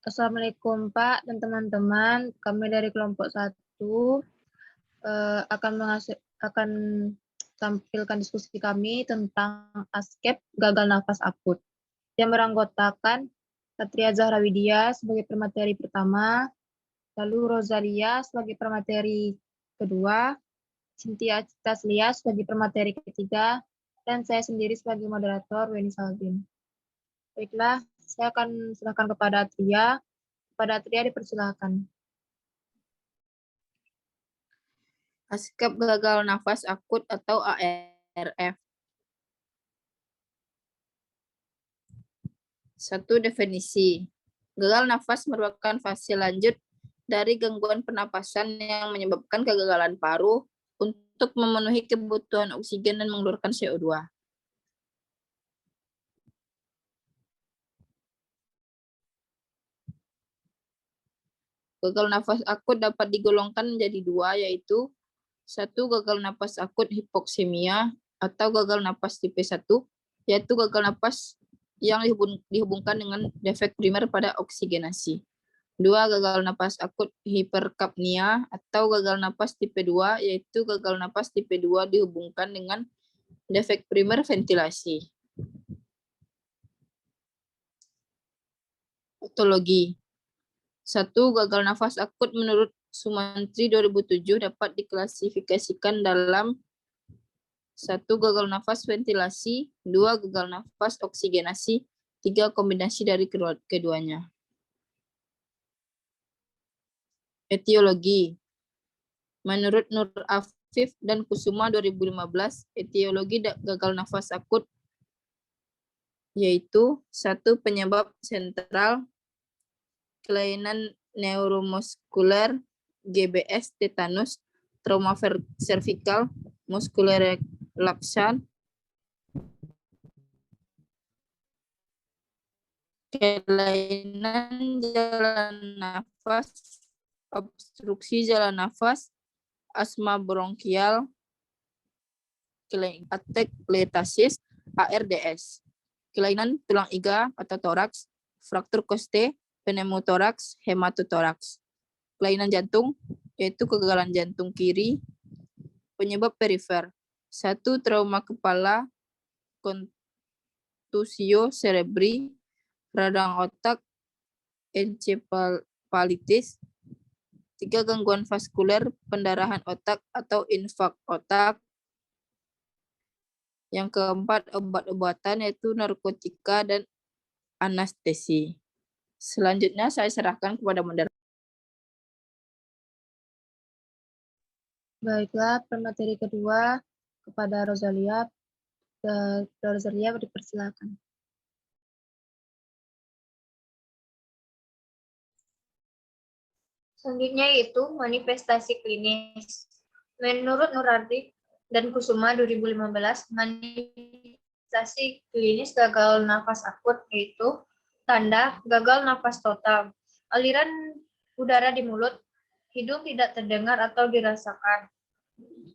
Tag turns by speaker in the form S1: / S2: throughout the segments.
S1: Assalamualaikum Pak dan teman-teman. Kami dari kelompok 1 akan tampilkan diskusi kami tentang ASKEP gagal nafas akut yang beranggotakan Satria Zahra Widya sebagai pemateri pertama, lalu Rosalia sebagai pemateri kedua, Cynthia Taslia sebagai pemateri ketiga, dan saya sendiri sebagai moderator, Weni Saldin. Baiklah, saya akan serahkan kepada Atria. Kepada Atria dipersilakan.
S2: ASKEP gagal nafas akut atau ARF. 1. Definisi. Gagal nafas merupakan fase lanjut dari gangguan pernapasan yang menyebabkan kegagalan paru untuk memenuhi kebutuhan oksigen dan mengeluarkan CO2. Gagal nafas akut dapat digolongkan menjadi dua, yaitu 1. Gagal nafas akut hipoksemia atau gagal nafas tipe 1, yaitu gagal nafas yang dihubungkan dengan defek primer pada oksigenasi. 2. Gagal nafas akut hiperkapnia atau gagal nafas tipe 2, yaitu gagal nafas tipe 2 dihubungkan dengan defek primer ventilasi. Patologi. 1. Gagal nafas akut menurut Sumantri 2007 dapat diklasifikasikan dalam 1. Gagal nafas ventilasi, 2. Gagal nafas oksigenasi, 3. Kombinasi dari keduanya. Etiologi. Menurut Nur Afif dan Kusuma 2015, etiologi gagal nafas akut yaitu 1. Penyebab sentral, kelainan neuromuskuler, GBS, tetanus, trauma cervical, muscular relaxation, kelainan jalan nafas, obstruksi jalan nafas, asma bronkial, attack letasis, ARDS, kelainan tulang iga atau toraks, fraktur koste, pneumotoraks, hematotoraks, kelainan jantung, yaitu kegagalan jantung kiri, penyebab perifer, 1. Trauma kepala, kontusio cerebri, radang otak, encephalitis, 3. Gangguan vaskuler, pendarahan otak atau infak otak. Yang keempat, obat-obatan yaitu narkotika dan anestesi. Selanjutnya saya serahkan kepada moderator.
S1: Baiklah, pemateri kedua kepada Rosalia. Rosalia dipersilakan.
S3: Selanjutnya yaitu manifestasi klinis. Menurut Nurardi dan Kusuma 2015, manifestasi klinis gagal nafas akut yaitu tanda gagal nafas total, aliran udara di mulut, hidung tidak terdengar atau dirasakan.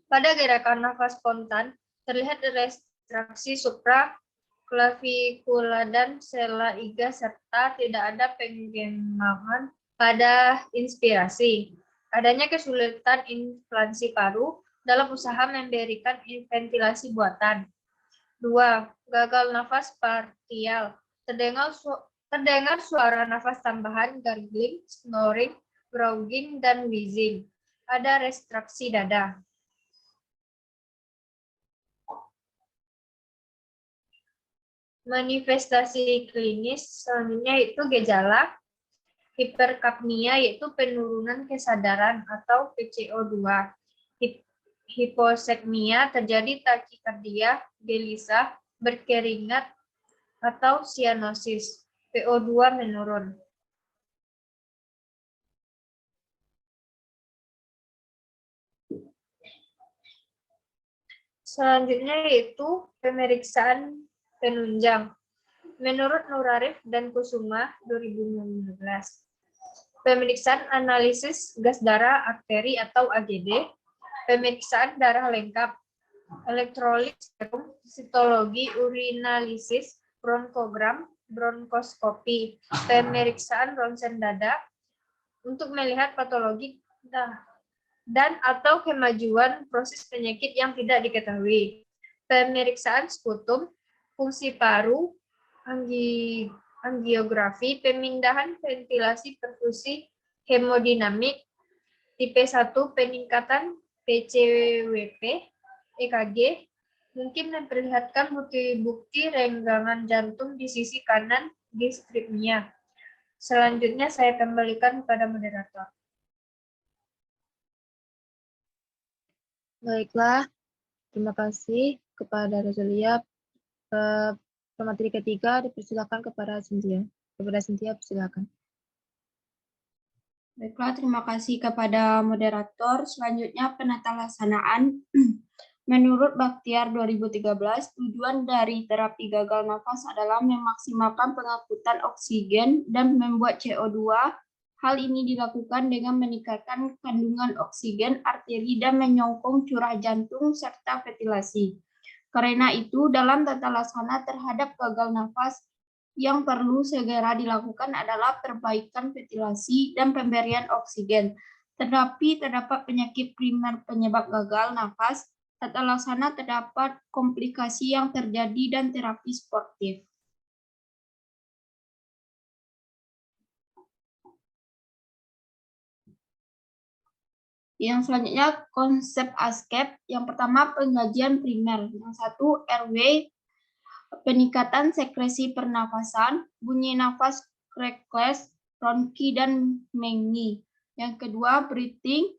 S3: Pada gerakan nafas spontan, terlihat restraksi supraklavikular dan sela iga serta tidak ada penggenangan pada inspirasi. Adanya kesulitan inflasi paru dalam usaha memberikan ventilasi buatan. 2. Gagal nafas partial. Terdengar suara nafas tambahan, gargling, snoring, growling, dan wheezing. Ada restraksi dada. Manifestasi klinis selanjutnya itu gejala hiperkapnia, yaitu penurunan kesadaran atau PCO2. Hiposekmia, terjadi takikardia, gelisah, berkeringat, atau sianosis. PO2 menurun. Selanjutnya yaitu pemeriksaan penunjang. Menurut Nurarif dan Kusuma 2015, pemeriksaan analisis gas darah arteri atau AGD, pemeriksaan darah lengkap, elektrolit serum, sitologi urinalisis, bronkogram, bronkoskopi, pemeriksaan ronsen dada untuk melihat patologi dan atau kemajuan proses penyakit yang tidak diketahui. Pemeriksaan sputum, fungsi paru, angiografi, pemindahan ventilasi perfusi hemodinamik, tipe 1 peningkatan PCWP, EKG, mungkin memperlihatkan bukti-bukti renggangan jantung di sisi kanan distripnia. Selanjutnya saya kembalikan kepada moderator.
S1: Baiklah, terima kasih kepada Rosalia. Pemateri ketiga dipersilakan kepada Cynthia. Persilakan.
S4: Baiklah, terima kasih kepada moderator. Selanjutnya penata laksanaan. Menurut Bakhtiar 2013, tujuan dari terapi gagal nafas adalah memaksimalkan pengangkutan oksigen dan membuat CO2. Hal ini dilakukan dengan meningkatkan kandungan oksigen arteri dan menyokong curah jantung serta ventilasi. Karena itu, dalam tata laksana terhadap gagal nafas, yang perlu segera dilakukan adalah perbaikan ventilasi dan pemberian oksigen. Tetapi terdapat penyakit primer penyebab gagal nafas, tata laksana terdapat komplikasi yang terjadi dan terapi sportif. Yang selanjutnya konsep ASKEP. Yang pertama pengajian primer. Yang satu RW, peningkatan sekresi pernafasan, bunyi nafas crackless, bronki dan mengi. Yang kedua breathing,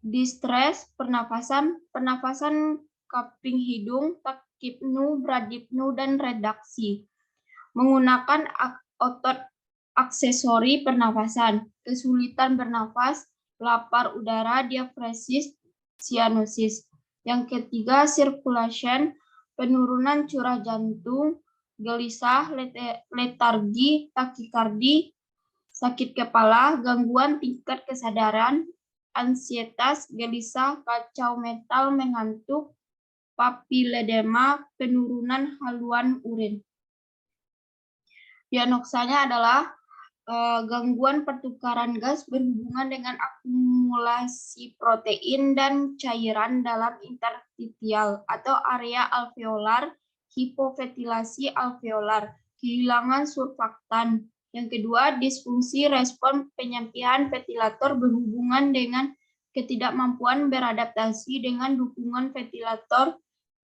S4: distress, pernafasan kaping hidung, takipnu, bradipnu, dan redaksi. Menggunakan otot aksesori pernafasan, kesulitan bernafas, lapar udara, diafresis, sianosis. Yang ketiga, circulation, penurunan curah jantung, gelisah, letargi, takikardi, sakit kepala, gangguan tingkat kesadaran, ansietas, gelisah, kacau mental, mengantuk, papiledema, penurunan haluan urin. Diagnosanya adalah gangguan pertukaran gas berhubungan dengan akumulasi protein dan cairan dalam interstitial atau area alveolar, hipoventilasi alveolar, kehilangan surfaktan. Yang kedua, disfungsi respon penyampaian ventilator berhubungan dengan ketidakmampuan beradaptasi dengan dukungan ventilator,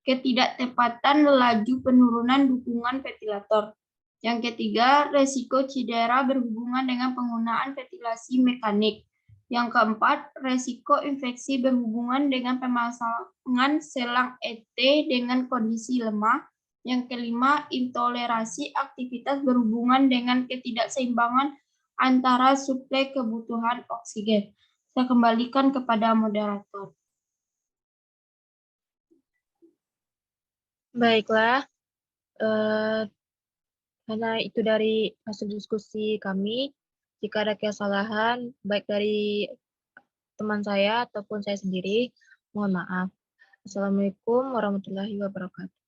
S4: ketidaktepatan laju penurunan dukungan ventilator. Yang ketiga, resiko cedera berhubungan dengan penggunaan ventilasi mekanik. Yang keempat, resiko infeksi berhubungan dengan pemasangan selang ET dengan kondisi lemah. Yang kelima, intoleransi aktivitas berhubungan dengan ketidakseimbangan antara suplai kebutuhan oksigen. Saya kembalikan kepada moderator.
S1: Baiklah. Karena itu dari hasil diskusi kami. Jika ada kesalahan, baik dari teman saya ataupun saya sendiri, mohon maaf. Assalamualaikum warahmatullahi wabarakatuh.